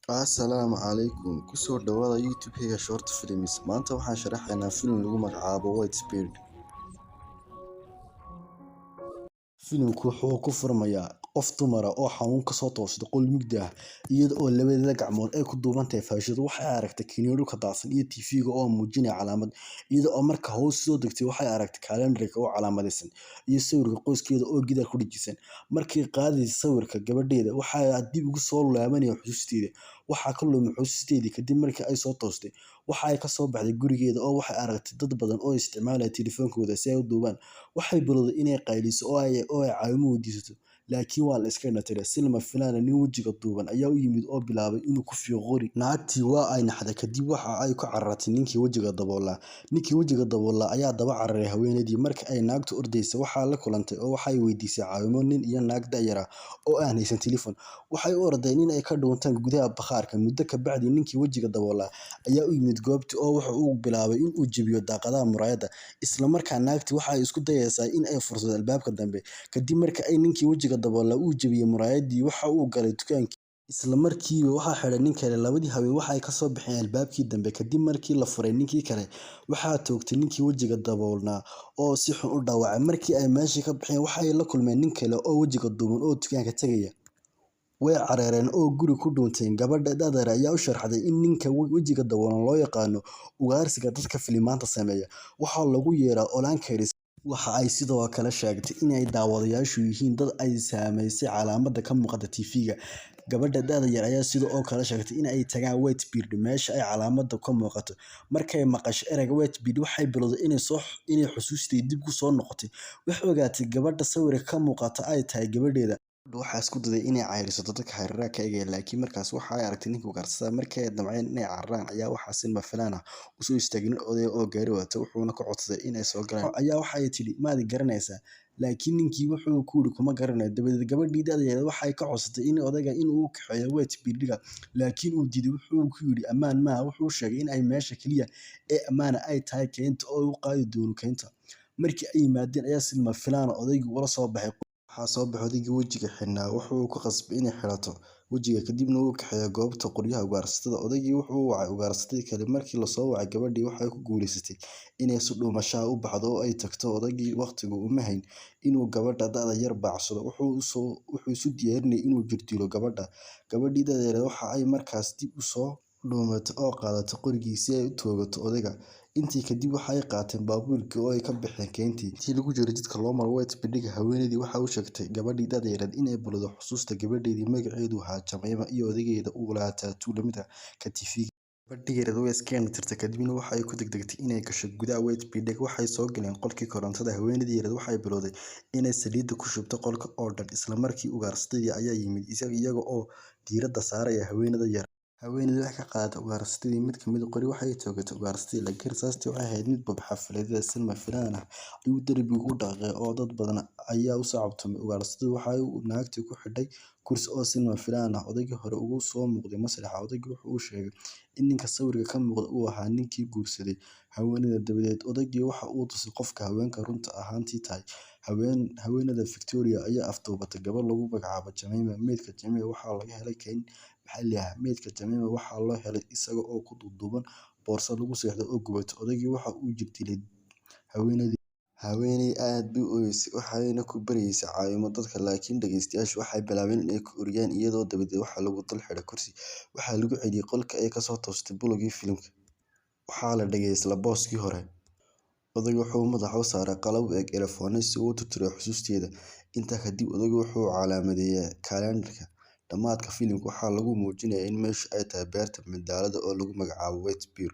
Assalaamu calaykum. Ku soo dhawaada YouTube-kayga Short Films. Maanta waxaan sharaxaynaa filim lagu magacaabo Whitespeed. Filimku wuxuu ku furmayaa qof dumar ah oo xanuun ka soo toosday qol mugdi ah, iyada oo labadeeda gacmood ay ku duuban tahay faashado. Waxay aragtay kiniin dhulka daadsan iyo TV-ga oo muujinaya calaamad. Iyada oo marka hoos soo degtay, waxay aragtay kalendarka oo calaamadaysan iyo sawirka qoyskeeda oo gidaar ku dhajisan. Markay qaadaysay sawirka gabadheeda, waxaa dib ugu soo laabanaya xusuusteeda. Waxaa ka lumay xusuusteedii kadib markii ay soo toostay. Waxa ay ka soo baxday gurigeeda oo waxay aragtay dad badan oo isticmaalaya telefoonkooda si ay u duubaan. Waxay bilowday inay qayliso oo ay caawimo weydiisato, laakiin waa la iska indhatiray. Si lama filaan ah, nin wejiga duuban ayaa u yimid oo bilaabay inuu ku fiiqo qori. Naagtii waa ay naxday, kadib waxa ay ku carartay ninkii wejiga daboolaa. Ninkii wejiga daboolaa ayaa daba cararay haweeneydii. Markii ay naagtu ordaysay, waxaa la kulantay oo waxay weydiisay caawimo nin iyo naag da'yar ah oo aan haysan telefoon. Waxay u ordeen in ay ka dhuuntaan gudaha bakhaarka. Muddo ka bacdi, ninkii wejiga daboolaa ayaa u yimid goobtii oo waxa uu bilaabay in uu jebiyo daaqadaha muraayadda. Isla markaa naagtii waxay isku dayaysaa in ay furto albaabka dambe. Kadib markii ay ninkii wejiga daboolaa uu jebiyay muraayaddii, waxa uu galay dukaankii. Isla markiiba waxaa xidhay nin kale. Labadii haween waxay ka soo baxeen albaabkii dambe. Kadib markii la furay, ninkii kale waxaa toogtay ninkii wejiga daboolnaa oo si xun u dhaawacay. Markii ay meeshii ka baxeen, waxay la kulmeen nin kale oo wejiga duuban oo dukaanka tagaya. Way carareen oo guri ku dhuunteen. Gabadha da'da yar ayaa u sharaxday in ninka wejiga daboolan loo yaqaano ugaarsiga dadka filimaanta sameeya. Waxaa lagu yeeraa Olankeris. Waxa ay sidoo kale sheegtay in ay daawadayaashu yihiin dad ay saamaysay calaamadda ka muuqata TV-ga. Gabadha da'da yar ayaa sidoo kale sheegtay in ay tagaan Whitespeed, meesha ay calaamaddu ka muuqato. Markay maqashay ereyga Whitespeed, waxay bilowday inay xusuusteedii dib u soo noqotay. Waxay ogaatay gabadha sawirka ka muuqata ay tahay gabadheeda. Gabadhu waxay isku dayday inay cayriso dadka hareeraha ka eegaya, laakiin markaas waxa ay aragtay ninkii ugaarsatada. Markii ay damceen inay cararaan, ayaa waxaa si lama filaan ah u soo istaagay nin oday oo gaari wata, wuxuuna ka codsaday inay soo galaan. Ayaa waxay tidhi, "Maad i garanaysaa?" Laakiin ninkii wuxuu ku yidhi, "Kuma garanayo." Dabadeed gabadhii da'da yar waxay ka codsatay odayga in uu u kaxeeyo Whitespeed-ga, laakiin wuu diiday. Wuxuu ku yidhi ammaan maaha. Wuxuu sheegay in ay meesha kaliya ee ammaan ay tahay kaynta oo uu u qaadi doono kaynta. Markii ay yimaadeen, ayaa si lama filaan ah odaygii ula soo baxay. Waxaa soo baxay odaygii wejiga xidhnaa. Wuxuu ku qasbay inay xidhato wejiga, kadibna wuu kaxeeyay goobta qoryaha ugaarsatada. Odaygii wuxuu wacay ugaarsatada kale. Markii la soo wacay, gabadhii waxay ku guuleysatay inay si dhuumasho ah u baxdo oo ay tagto. Odaygii waqtigu uma hayn inuu gabadha da'da yar baacsado. Wuxuu isu diyaarinayay inuu jirdilo gabadha. Gabadhii da'da yar waxa ay markaas dib u soo dhuumatay oo qaadatay qorigii si ay u toogato odayga. Intii kadib waxay qaateen baabuurkii oo ay ka baxeen kayntii. Intii lagu jiray jidka loo maro Whitespeed-ga, haweeneydii waxay u sheegtay gabadhii da'da yarayd in ay bilowday xusuusta gabadheedii magaceedu ahaa Jemima iyo odaygeeda uu lahaa tattoo la mid ah ka TV-ga. Gabadhii yarayd way iska indhatirtay, kadibna waxay ku degdegtay inay gasho gudaha Whitespeed-ga. Waxay soo galeen qolkii korontada. Haweeneydii yarayd waxay bilowday inay saliidda ku shubto qolka oo dhan. Isla markii ugaarsadii ayaa yimid, iyaga oo diiradda saaraya haweeneyda yar. Haweeneydii waxay ka qaadatay ugaarsadii mid ka mid ah qori. Waxay toogatay ugaarsadii, laakiin rasaastii waxay ahayd mid bab xafadeed. Si lama filaan ah ayuu derbiga u dhaqaaqay oo dad badan ayaa u sacabtumay. Ugaarsadii waxa uu naagtii ku xidhay kursi oo si lama filaan ah odaygii hore uga soo muuqday masraxa. Odaygii wuxuu u sheegay in ninka sawirka ka muuqda uu ahaa ninkii guursaday haweeneyda. Dabadeed, odaygii waxa uu tusay qofka haweeneyda runta ahaantii tahay. Haweeneyda Victoria ayaa afduubatay gabar lagu magacaabo Jemima. Meydka Jemima waxaa laga helay kayn maxalli ah. Meydka Jemima waxaa loo helay isaga oo ku duuban boorso lagu seexdo oo gubatay. Odaygii waxa uu jirdilay haweeneydii. Haweeney aad bay u ooyeysay, waxayna ku baryaysay caawimo dadka, laakiin dhagaystayaashu waxay bilaabeen in ay ku oryaan iyada. Dabadeed waxaa lagu dul xidhay kursi. Waxaa lagu celiyay qolkii ay ka soo toostay bilowgii filimka. Waxaa la dhigay isla booskii hore. Odaygu wuxuu madaxa u saaray qalab u eg earphone si uu u tirtiro xusuusteeda. Intaa kadib, odaygu wuxuu calaamadeeyay kalendarka. Dhammaadka filimka waxaa lagu muujinayaa in meeshu ay tahay beerta madadaalada oo lagu magacaabo Whitespeed.